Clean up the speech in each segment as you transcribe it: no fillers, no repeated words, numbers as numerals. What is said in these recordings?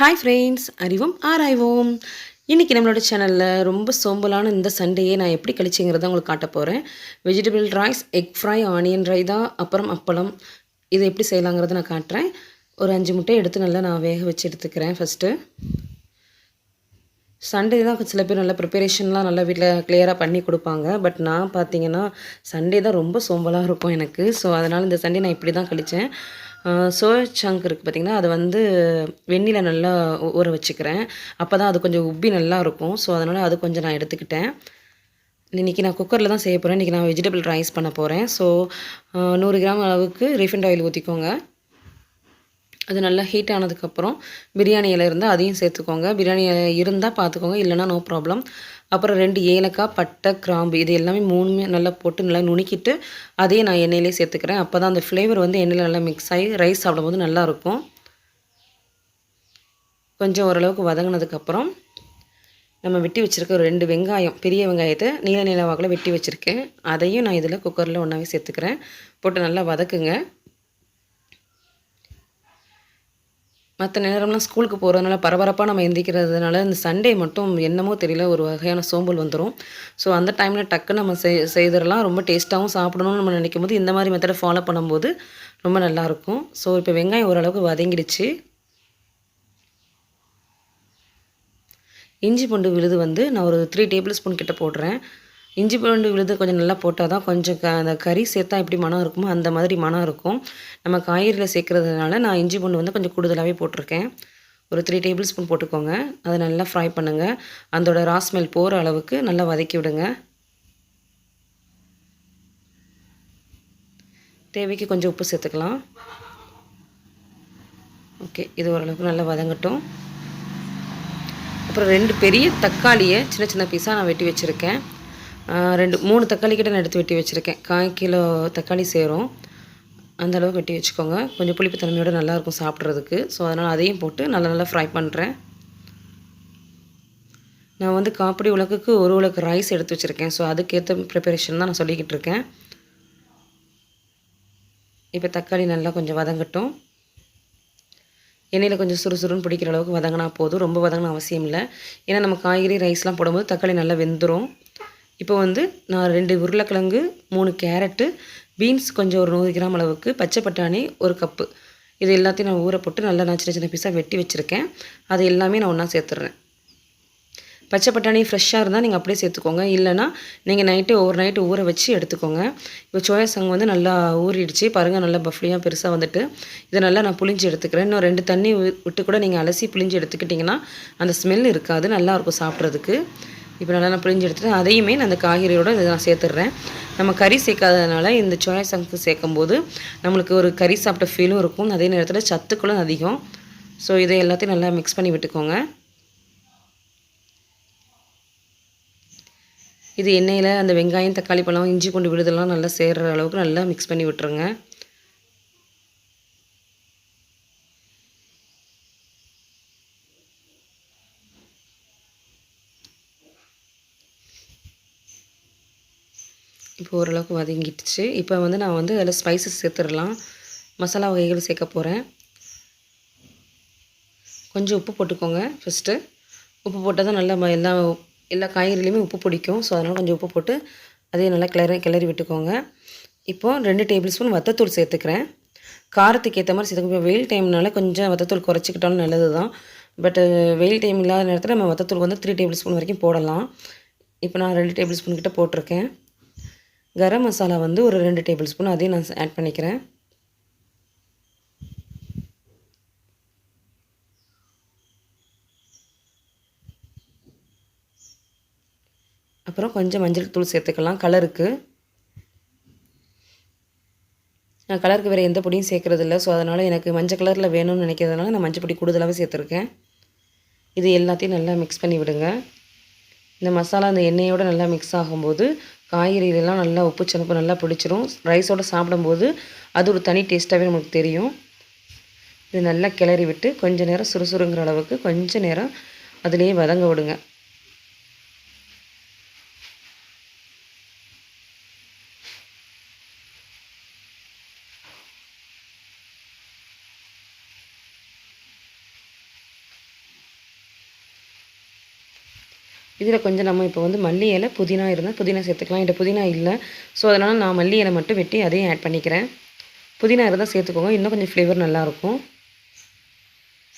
Hi friends, அறிவும் ஆராய்வோம். இன்றைக்கி நம்மளோட சேனலில் ரொம்ப சோம்பலான இந்த சண்டேயே நான் எப்படி கழிச்சிங்கிறத உங்களுக்கு காட்ட போகிறேன். Vegetable rice, egg fry, onion raita, அப்புறம் அப்பளம், இதை எப்படி செய்யலாங்கிறத நான் காட்டுறேன். ஒரு 5 முட்டை எடுத்து நல்லா நான் வேக வச்சு எடுத்துக்கிறேன். ஃபஸ்ட்டு சண்டே தான் சில பேர் நல்லா ப்ரிப்பரேஷன்லாம் நல்லா வீட்டில் கிளியராக பண்ணி கொடுப்பாங்க. பட் நான் பார்த்தீங்கன்னா சண்டே தான் ரொம்ப சோம்பலாக இருக்கும் எனக்கு. ஸோ அதனால் இந்த சண்டே நான் இப்படி தான் கழித்தேன். சோயா சங்க் இருக்குது பார்த்திங்கன்னா, அதை வந்து வெந்நில நல்லா ஊற வச்சுக்கிறேன். அப்போ தான் அது கொஞ்சம் உப்பி நல்லா இருக்கும். ஸோ அதனால் அது கொஞ்சம் நான் எடுத்துக்கிட்டேன். இன்றைக்கி நான் குக்கரில் தான் செய்ய போகிறேன். இன்றைக்கி நான் வெஜிடபிள் ரைஸ் பண்ண போகிறேன். ஸோ 100 கிராம் அளவுக்கு ரீஃபைண்ட் ஆயில் ஊற்றிக்கோங்க. அது நல்லா ஹீட் ஆனதுக்கப்புறம் பிரியாணி இலை இருந்தால் அதையும் சேர்த்துக்கோங்க. பிரியாணி இலை இருந்தால் பார்த்துக்கோங்க, இல்லைனா நோ ப்ராப்ளம். அப்புறம் 2 ஏலக்காய், பட்டை, கிராம்பு, இது எல்லாமே 3மே நல்லா போட்டு நல்லா நுணுக்கிட்டு அதையும் நான் எண்ணெயிலே சேர்த்துக்கிறேன். அப்போ தான் அந்த ஃப்ளேவர் வந்து எண்ணெயில் நல்லா மிக்ஸ் ஆகி ரைஸ் சாப்பிடும்போது நல்லாயிருக்கும். கொஞ்சம் ஓரளவுக்கு வதங்கினதுக்கப்புறம் நம்ம வெட்டி வச்சுருக்க ஒரு 2 வெங்காயம், பெரிய வெங்காயத்தை நீல நீல வாக்கில் வெட்டி வச்சுருக்கேன். அதையும் நான் இதில் குக்கரில் ஒன்றாவே சேர்த்துக்கிறேன். போட்டு நல்லா வதக்குங்க. மற்ற நேரம்லாம் ஸ்கூலுக்கு போகிறதுனால பரபரப்பாக நம்ம எந்திரிக்கிறதுனால இந்த சண்டே மட்டும் என்னமோ தெரியல, ஒரு வகையான சோம்பல் வந்துடும். ஸோ அந்த டைமில் டக்குன்னு நம்ம செய்திடலாம். ரொம்ப டேஸ்ட்டாகவும் சாப்பிடணும்னு நம்ம நினைக்கும் போது இந்த மாதிரி மெத்தடை ஃபாலோ பண்ணும்போது ரொம்ப நல்லாயிருக்கும். ஸோ இப்போ வெங்காயம் ஓரளவுக்கு வதங்கிடுச்சு. இஞ்சி பூண்டு விழுது வந்து நான் ஒரு 3 டேபிள் ஸ்பூன் கிட்ட போடுறேன். இஞ்சி பூண்டு விழுது கொஞ்சம் நல்லா போட்டால் தான் கொஞ்சம் அந்த கறி சேர்த்தா எப்படி மனம் இருக்குமோ அந்த மாதிரி மனம் இருக்கும். நம்ம காய்கறியில் சேர்க்குறதுனால நான் இஞ்சி பூண்டு வந்து கொஞ்சம் கூடுதலாகவே போட்டிருக்கேன். ஒரு 3 டேபிள் ஸ்பூன் போட்டுக்கோங்க. அதை நல்லா ஃப்ரை பண்ணுங்கள். அதோட ரா ஸ்மெல் போகிற அளவுக்கு நல்லா வதக்கி விடுங்க. தேவைக்கு கொஞ்சம் உப்பு சேர்த்துக்கலாம். ஓகே, இது ஓரளவுக்கு நல்லா வதங்கட்டும். அப்புறம் 2 பெரிய தக்காளியை சின்ன சின்ன பீஸாக நான் வெட்டி வச்சுருக்கேன். 3 தக்காளி கிட்ட நான் எடுத்து வெட்டி வச்சுருக்கேன். 1/4 கிலோ தக்காளி சேரும். அந்த அளவுக்கு வெட்டி வச்சுக்கோங்க. கொஞ்சம் புளிப்பு தன்மையோடு நல்லாயிருக்கும் சாப்பிட்றதுக்கு. ஸோ அதனால் அதையும் போட்டு நல்லா ஃப்ரை பண்ணுறேன். நான் வந்து காப்பிடி உலக்குக்கு 1 உலக்கு ரைஸ் எடுத்து வச்சுருக்கேன். ஸோ அதுக்கேற்ற ப்ரிப்பரேஷன் தான் நான் சொல்லிக்கிட்டு இருக்கேன். இப்போ தக்காளி நல்லா கொஞ்சம் வதங்கட்டும். எண்ணெயில் கொஞ்சம் சுறுசுறுன்னு பிடிக்கிற அளவுக்கு வதங்கினா போதும். ரொம்ப வதங்கணும் அவசியம் இல்லை. ஏன்னா நம்ம காய்கறி ரைஸ்லாம் போடும்போது தக்காளி நல்லா வெந்துடும். இப்போ வந்து நான் 2 உருளைக்கிழங்கு, 3 கேரட்டு, பீன்ஸ் கொஞ்சம் ஒரு 100 கிராம் அளவுக்கு, பச்சை பட்டாணி 1 கப்பு, இது எல்லாத்தையும் நான் ஊற போட்டு நல்லா நான் சின்ன சின்ன பீஸாக வெட்டி வச்சுருக்கேன். அது எல்லாமே நான் ஒன்றா சேர்த்துட்றேன். பச்சை பட்டாணி ஃப்ரெஷ்ஷாக இருந்தால் நீங்கள் அப்படியே சேர்த்துக்கோங்க. இல்லைனா நீங்கள் ஓவர் நைட்டு ஊற வச்சு எடுத்துக்கோங்க. இப்போ சோயா சங்க் வந்து நல்லா ஊறிடுச்சு பாருங்கள், நல்லா பஃப்லியாக பெருசாக வந்துட்டு இதை நல்லா நான் புளிஞ்சு எடுத்துக்கிறேன். இன்னும் 2 தண்ணி விட்டு கூட நீங்கள் அலசி புளிஞ்சு எடுத்துக்கிட்டிங்கன்னா அந்த ஸ்மெல் இருக்காது, நல்லாயிருக்கும் சாப்பிட்றதுக்கு. இப்போ நல்லா நான் புளிஞ்சு எடுத்துகிட்டு அதையுமே நான் அந்த காய்கறியோடு இதை நான் சேர்த்துட்றேன். நம்ம கறி சேர்க்காததுனால இந்த சோயா சங்க் சேர்க்கும்போது நம்மளுக்கு ஒரு கறி சாப்பிட்ட ஃபீலும் இருக்கும். அதே நேரத்தில் சத்துக்களும் அதிகம். ஸோ இதை எல்லாத்தையும் நல்லா மிக்ஸ் பண்ணி விட்டுக்கோங்க. இது எண்ணெயில் அந்த வெங்காயம், தக்காளி பழம், இஞ்சி பூண்டு விழுதெல்லாம் நல்லா சேர்கிற அளவுக்கு நல்லா மிக்ஸ் பண்ணி விட்டுருங்க. இப்போ ஓரளவுக்கு வதங்கிடுச்சு. இப்போ வந்து நான் வந்து அதில் ஸ்பைசஸ் சேர்த்துடலாம். மசாலா வகைகள் சேர்க்க போகிறேன். கொஞ்சம் உப்பு போட்டுக்கோங்க. ஃபஸ்ட்டு உப்பு போட்டால் தான் நல்லா எல்லா காய்கறிலையுமே உப்பு பிடிக்கும். ஸோ அதனால் கொஞ்சம் உப்பு போட்டு அதையும் நல்லா கிளறி விட்டுக்கோங்க. இப்போது 2 டேபிள் ஸ்பூன் வத்தத்தூள் சேர்த்துக்கிறேன். காரத்துக்கு ஏற்ற மாதிரி சேர்த்துக்கோங்க. இப்போ வெயில் டைம்னால கொஞ்சம் வத்தத்தூள் குறைச்சிக்கிட்டாலும் நல்லது தான். பட்டு வெயில் டைம் இல்லாத நேரத்தில் நம்ம வத்தத்தூள் வந்து 3 டேபிள் ஸ்பூன் வரைக்கும் போடலாம். இப்போ நான் 2 டேபிள் ஸ்பூன் கிட்ட போட்டிருக்கேன். கரம் மசாலா வந்து ஒரு 2 டேபிள் ஸ்பூன், அதையும் நான் ஆட் பண்ணிக்கிறேன். அப்புறம் கொஞ்சம் மஞ்சள் தூள் சேர்த்துக்கலாம் கலருக்கு. நான் கலருக்கு வேறு எந்த பொடியும் சேர்க்குறதில்ல. ஸோ அதனால் எனக்கு மஞ்சள் கலரில் வேணும்னு நினைக்கிறதுனால நான் மஞ்சள் பொடி கூடுதலாகவே சேர்த்துருக்கேன். இது எல்லாத்தையும் நல்லா மிக்ஸ் பண்ணி விடுங்க. இந்த மசாலா அந்த எண்ணெயோடு நல்லா மிக்ஸ் ஆகும்போது காய்கறிகளெல்லாம் நல்லா உப்பு சனப்பு நல்லா பிடிச்சிரும். ரைஸோடு சாப்பிடும்போது அது ஒரு தனி டேஸ்ட்டாகவே நமக்கு தெரியும். இது நல்லா கிளறி விட்டு கொஞ்சம் நேரம் சுறுசுறுங்கிற அளவுக்கு கொஞ்சம் நேரம் அதிலேயே வதங்க விடுங்க. இதில் கொஞ்சம் நம்ம இப்போ வந்து மல்லி இலை புதினா இருந்தால் புதினா சேர்த்துக்கலாம். என்கிட்ட புதினா இல்லை, ஸோ அதனால் நான் மல்லி இலை மட்டும் வெட்டி அதையும் ஆட் பண்ணிக்கிறேன். புதினா இருந்தால் சேர்த்துக்கோங்க, இன்னும் கொஞ்சம் ஃப்ளேவர் நல்லாயிருக்கும்.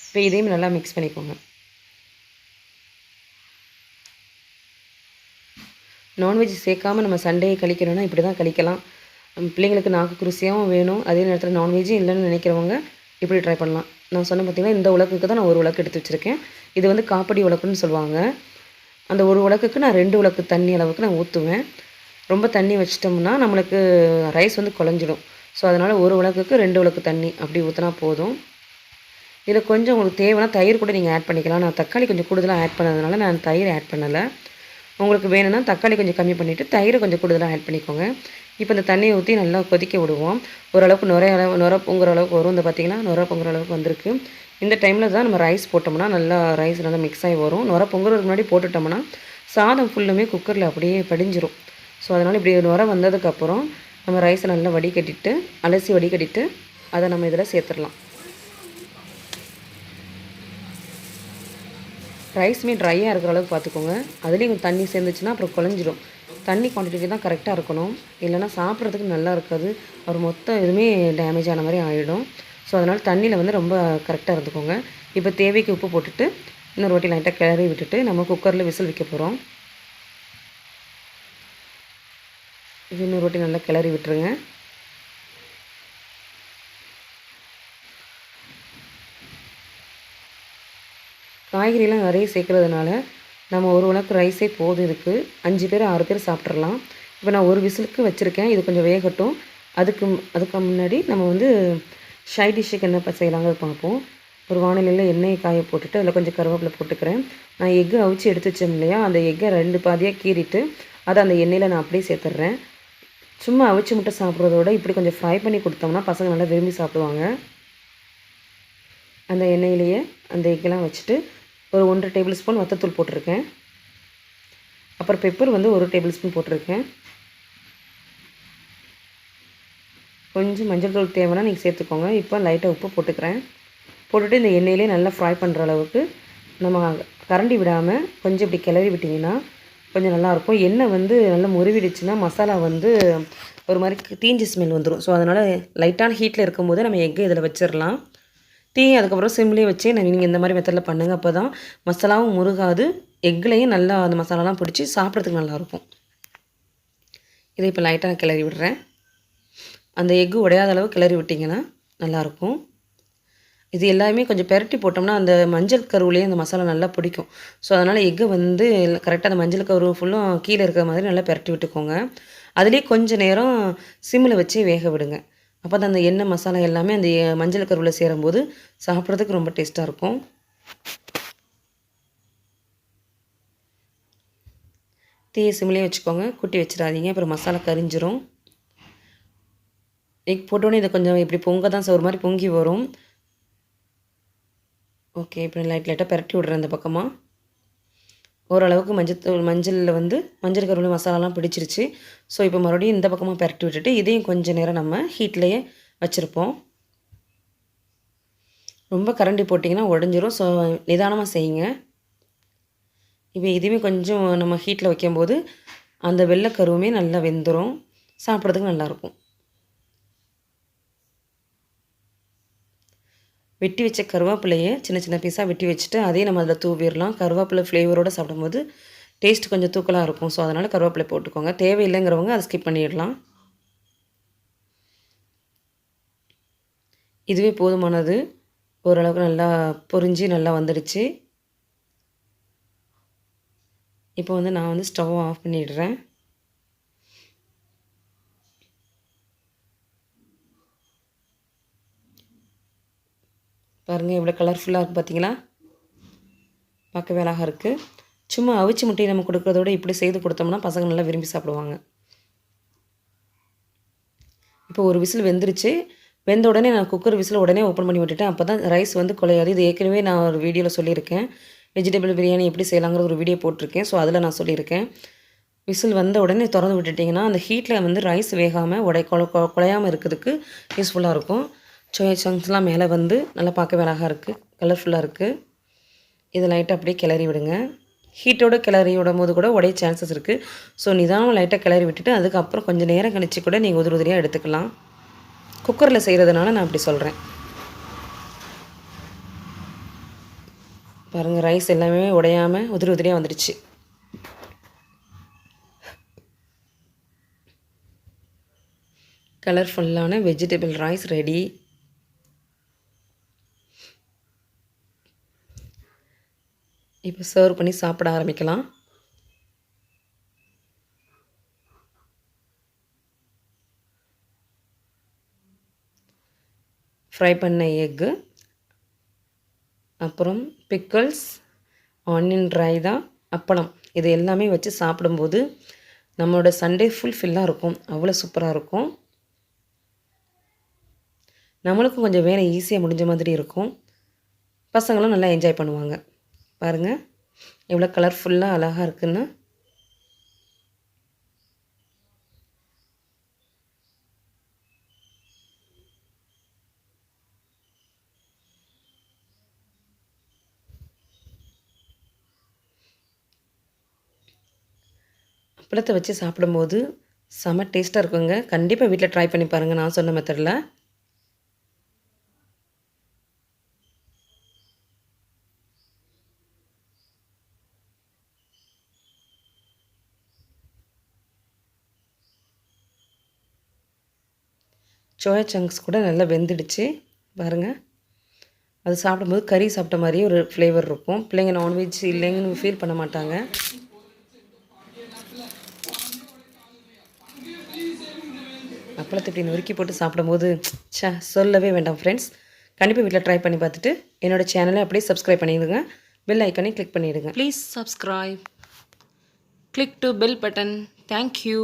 இப்போ இதையும் நல்லா மிக்ஸ் பண்ணிக்கோங்க. நான்வெஜ் சேர்க்காமல் நம்ம சண்டே கழிக்கணும்னா இப்படி தான் கழிக்கலாம். பிள்ளைங்களுக்கு நாக்கு ருசியாகவும் வேணும், அதே நேரத்தில் நான்வெஜ்ஜும் இல்லைன்னு நினைக்கிறவங்க இப்படி ட்ரை பண்ணலாம். நான் சொன்ன பார்த்தீங்கன்னா, இந்த உலக்குக்கு தான் நான் ஒரு உலக்கு எடுத்து வச்சுருக்கேன். இது வந்து காப்படி உலக்குன்னு சொல்லுவாங்க. அந்த ஒரு உலக்குக்கு நான் 2 உலக்கு தண்ணி அளவுக்கு நான் ஊற்றுவேன். ரொம்ப தண்ணி வச்சிட்டோம்னா நம்மளுக்கு ரைஸ் வந்து குழஞ்சிடும். ஸோ அதனால் ஒரு உலக்குக்கு 2 உலக்கு தண்ணி அப்படி ஊற்றினா போதும். இதில் கொஞ்சம் உங்களுக்கு தேவைன்னா தயிர் கூட நீங்கள் ஆட் பண்ணிக்கலாம். நான் தக்காளி கொஞ்சம் கூடுதலாக ஆட் பண்ணதுனால நான் தயிர் ஆட் பண்ணலை. உங்களுக்கு வேணும்னா தக்காளி கொஞ்சம் கம்மி பண்ணிவிட்டு தயிரை கொஞ்சம் கூடுதலாக ஆட் பண்ணிக்கோங்க. இப்போ இந்த தண்ணியை ஊற்றி நல்லா கொதிக்க விடுவோம். ஓரளவுக்கு நுர பொங்குற அளவுக்கு வரும். இந்த பார்த்திங்கன்னா நுர பொங்குற அளவுக்கு வந்திருக்கு. இந்த டைமில் தான் நம்ம ரைஸ் போட்டோம்னா நல்லா ரைஸ் நல்லா மிக்ஸ் ஆகி வரும். நுர பொங்குறதுக்கு முன்னாடி போட்டுட்டோம்னா சாதம் ஃபுல்லுமே குக்கரில் அப்படியே படிஞ்சிரும். ஸோ அதனால் இப்படி நுர வந்ததுக்கப்புறம் நம்ம ரைஸை நல்லா வடிகட்டிட்டு அலசி வடிகட்டிட்டு அதை நம்ம இதில் சேர்த்துடலாம். ரைஸுமே ட்ரையாக இருக்கிற அளவுக்கு பார்த்துக்கோங்க. அதுலேயும் தண்ணி சேர்ந்துச்சுன்னா அப்புறம் குழஞ்சிடும். தண்ணி குவான்டிட்டி தான் கரெக்டாக இருக்கணும், இல்லைனா சாப்பிட்றதுக்கு நல்லா இருக்காது. ஒரு மொத்தம் எதுவுமே டேமேஜ் ஆன மாதிரி ஆகிடும். ஸோ அதனால் தண்ணியில் வந்து ரொம்ப கரெக்டாக இருந்துக்கோங்க. இப்போ தேவைக்கு உப்பு போட்டுட்டு இன்னொரு வாட்டி லைட்டாக கிளறி விட்டுட்டு நம்ம குக்கரில் விசில் வைக்க போகிறோம். இது இன்னொரு வாட்டி நல்லா கிளறி விட்டுருங்க. காய்கறிலாம் நிறைய சேர்க்குறதுனால நம்ம ஒரு உலக்கு ரைஸே போதும். இதுக்கு 5 பேர் 6 பேர் சாப்பிட்றலாம். இப்போ நான் ஒரு விசிலுக்கு வச்சுருக்கேன். இது கொஞ்சம் வேகட்டும். அதுக்கு முன்னாடி நம்ம வந்து சைட் டிஷ்ஷுக்கு என்ன செய்யலாங்கிறது பார்ப்போம். ஒரு வானிலையில் எண்ணெயை காய போட்டுட்டு அதில் கொஞ்சம் கருவேப்பிலை போட்டுக்கிறேன். நான் எக்கு அவிச்சு எடுத்து வச்சேன் இல்லையா, அந்த எக்கை 2 பாதியாக கீறிட்டு அதை அந்த எண்ணெயில் நான் அப்படியே சேர்த்துட்றேன். சும்மா அவிச்சு முட்டை சாப்பிட்றதோட இப்படி கொஞ்சம் ஃப்ரை பண்ணி கொடுத்தோம்னா பசங்க நல்லா விரும்பி சாப்பிடுவாங்க. அந்த எண்ணெயிலேயே அந்த எக்கெல்லாம் வச்சுட்டு ஒரு 1 டேபிள் ஸ்பூன் வத்தத்தூள் போட்டிருக்கேன். அப்புறம் பெப்பர் வந்து 1 டேபிள் ஸ்பூன் போட்டிருக்கேன். கொஞ்சம் மஞ்சள் தூள் தேவைன்னா நீங்கள் சேர்த்துக்கோங்க. இப்போ லைட்டாக உப்பு போட்டுக்கிறேன். போட்டுட்டு இந்த எண்ணெயிலே நல்லா ஃப்ரை பண்ணுற அளவுக்கு நம்ம கரண்டி விடாமல் கொஞ்சம் இப்படி கிளறி விட்டிங்கன்னா கொஞ்சம் நல்லாயிருக்கும். எண்ணெய் வந்து நல்லா முறிவிடுச்சுன்னா மசாலா வந்து ஒரு மாதிரி தீஞ்சு ஸ்மெல் வந்துடும். ஸோ அதனால் லைட்டான ஹீட்டில் இருக்கும்போது நம்ம எக்கு இதில் வச்சிடலாம். அதுக்கப்புறம் சிம்லேயே வச்சு நீங்கள் இந்த மாதிரி மெத்தடில் பண்ணுங்கள். அப்போ தான் மசாலாவும் முருகாது, எக்குலேயும் நல்லா அந்த மசாலாலாம் பிடிச்சி சாப்பிட்றதுக்கு நல்லாயிருக்கும். இதை இப்போ லைட்டாக நான் கிளறி விடுறேன். அந்த எக்கு உடையாத அளவு கிளறி விட்டிங்கன்னா நல்லாயிருக்கும். இது எல்லாமே கொஞ்சம் பெரட்டி போட்டோம்னா அந்த மஞ்சள் கருவுலேயே அந்த மசாலா நல்லா பிடிக்கும். ஸோ அதனால் எக்கு வந்து கரெக்டாக அந்த மஞ்சள் கரு ஃபுல்லும் கீழே இருக்கிற மாதிரி நல்லா பெரட்டி விட்டுக்கோங்க. அதுலேயே கொஞ்சம் நேரம் சிம்மில் வச்சு வேக விடுங்க. அப்போ தான் அந்த எண்ணெய் மசாலா எல்லாமே அந்த மஞ்சள் கருவில் சேரும்போது சாப்பிட்றதுக்கு ரொம்ப டேஸ்ட்டாக இருக்கும். தீயை சிம்லேயே வச்சுக்கோங்க, கூட்டி வச்சிடாதீங்க, அப்புறம் மசாலா கரிஞ்சிரும். எக் போட்டோன்னே இதை கொஞ்சம் இப்படி பொங்க தான் ஒரு மாதிரி பொங்கி வரும். ஓகே, இப்போ லைட்டாக பெரட்டி விட்றேன். இந்த பக்கமாக ஓரளவுக்கு மஞ்சளில் வந்து மஞ்சள் கருவில் மசாலாலாம் பிடிச்சிருச்சு. ஸோ இப்போ மறுபடியும் இந்த பக்கமாக பெரட்டி விட்டுட்டு இதையும் கொஞ்சம் நேரம் நம்ம ஹீட்லேயே வச்சுருப்போம். ரொம்ப கரண்டி போட்டிங்கன்னா உடஞ்சிரும். ஸோ நிதானமாக செய்யுங்க. இப்போ இதுவுமே கொஞ்சம் நம்ம ஹீட்டில் வைக்கும்போது அந்த வெள்ளைக்கருவுமே நல்லா வெந்துடும், சாப்பிட்றதுக்கு நல்லாயிருக்கும். வெட்டி வச்ச கருவேப்பிலையை சின்ன சின்ன பீஸாக வெட்டி வச்சுட்டு அதையும் நம்ம அதில் தூவிடலாம். கருவேப்பிலை ஃப்ளேவரோடு சாப்பிடும்போது டேஸ்ட் கொஞ்சம் தூக்கலாக இருக்கும். ஸோ அதனால் கருவேப்பிலை போட்டுக்கோங்க. தேவையில்லைங்கிறவங்க அதை ஸ்கிப் பண்ணிடலாம். இதுவே போதுமானது. ஓரளவுக்கு நல்லா பொரிஞ்சு நல்லா வந்துடுச்சு. இப்போ வந்து நான் வந்து ஸ்டவ் ஆஃப் பண்ணிடுறேன். பாருங்கள் எவ்வளோ கலர்ஃபுல்லாக இருக்குது பார்த்தீங்களா? பார்க்கவே அழகாக இருக்குது. சும்மா அவிச்சு முட்டையை நம்ம கொடுக்குறதோட இப்படி செய்து கொடுத்தோம்னா பசங்க நல்லா விரும்பி சாப்பிடுவாங்க. இப்போ ஒரு விசில் வெந்துருச்சு. வெந்த உடனே நான் குக்கர் விசில் உடனே ஓப்பன் பண்ணி விட்டுட்டேன். அப்போ தான் ரைஸ் வந்து குலையாது. இது ஏற்கனவே நான் ஒரு வீடியோவில் சொல்லியிருக்கேன். வெஜிடபிள் பிரியாணி எப்படி செய்யலாங்கிற ஒரு வீடியோ போட்டிருக்கேன். ஸோ அதில் நான் சொல்லியிருக்கேன். விசில் வந்த உடனே திறந்து விட்டுட்டிங்கன்னா அந்த ஹீட்டில் வந்து ரைஸ் வேகாமல் குலையாமல் இருக்கிறதுக்கு யூஸ்ஃபுல்லாக இருக்கும். சோயா சங்க்ஸ்லாம் மேலே வந்து நல்லா பார்க்கவே அழகாக இருக்குது, கலர்ஃபுல்லாக இருக்குது. இதை லைட்டாக அப்படியே கிளறி விடுங்க. ஹீட்டோட கிளறி விடும்போது கூட உடைய சான்சஸ் இருக்குது. ஸோ நிதானம் லைட்டாக கிளறி விட்டுட்டு அதுக்கப்புறம் கொஞ்சம் நேரம் கழிச்சு கூட நீங்கள் உதிரி உதிரியாக எடுத்துக்கலாம். குக்கரில் செய்கிறதுனால நான் அப்படி சொல்கிறேன். பாருங்கள், ரைஸ் எல்லாமே உடையாமல் உதிரி உதிரியாக வந்துடுச்சு. கலர்ஃபுல்லான வெஜிடபிள் ரைஸ் ரெடி. இப்போ சர்வ் பண்ணி சாப்பிட ஆரம்பிக்கலாம். ஃப்ரை பண்ண எக்கு, அப்புறம் பிக்கிள்ஸ், ஆனியன் ரைதா, அப்பளம், இது எல்லாமே வச்சு சாப்பிடும்போது நம்மளோட சண்டே ஃபுல்ஃபில்லாக இருக்கும். அவ்வளோ சூப்பராக இருக்கும். நம்மளுக்கும் கொஞ்சம் வேலை ஈஸியாக முடிஞ்ச மாதிரி இருக்கும். பசங்களும் நல்லா என்ஜாய் பண்ணுவாங்க. பாருங்கள் எவ்வளோ கலர்ஃபுல்லாக அழகாக இருக்குன்னு. அப்பளத்தை வச்சு சாப்பிடும்போது செம டேஸ்ட்டாக இருக்குங்க. கண்டிப்பாக வீட்டில் ட்ரை பண்ணி பாருங்கள் நான் சொன்ன மெத்தடில். சோயா சங்க்ஸ் கூட நல்லா வெந்துடுச்சு பாருங்கள். அது சாப்பிடும்போது கறி சாப்பிட்ட மாதிரியே ஒரு ஃப்ளேவர் இருக்கும். பிள்ளைங்க நான்வெஜ் இல்லைங்கன்னு ஃபீல் பண்ண மாட்டாங்க. அப்பளத்தை இப்படி நொறுக்கி போட்டு சாப்பிடும்போது சொல்லவே வேண்டாம் ஃப்ரெண்ட்ஸ். கண்டிப்பாக வீட்டில் ட்ரை பண்ணி பார்த்துட்டு என்னோடய சேனலை அப்படியே சப்ஸ்கிரைப் பண்ணிடுங்க. பெல் ஐக்கானே கிளிக் பண்ணிவிடுங்க. Please subscribe, click to bell button. Thank you.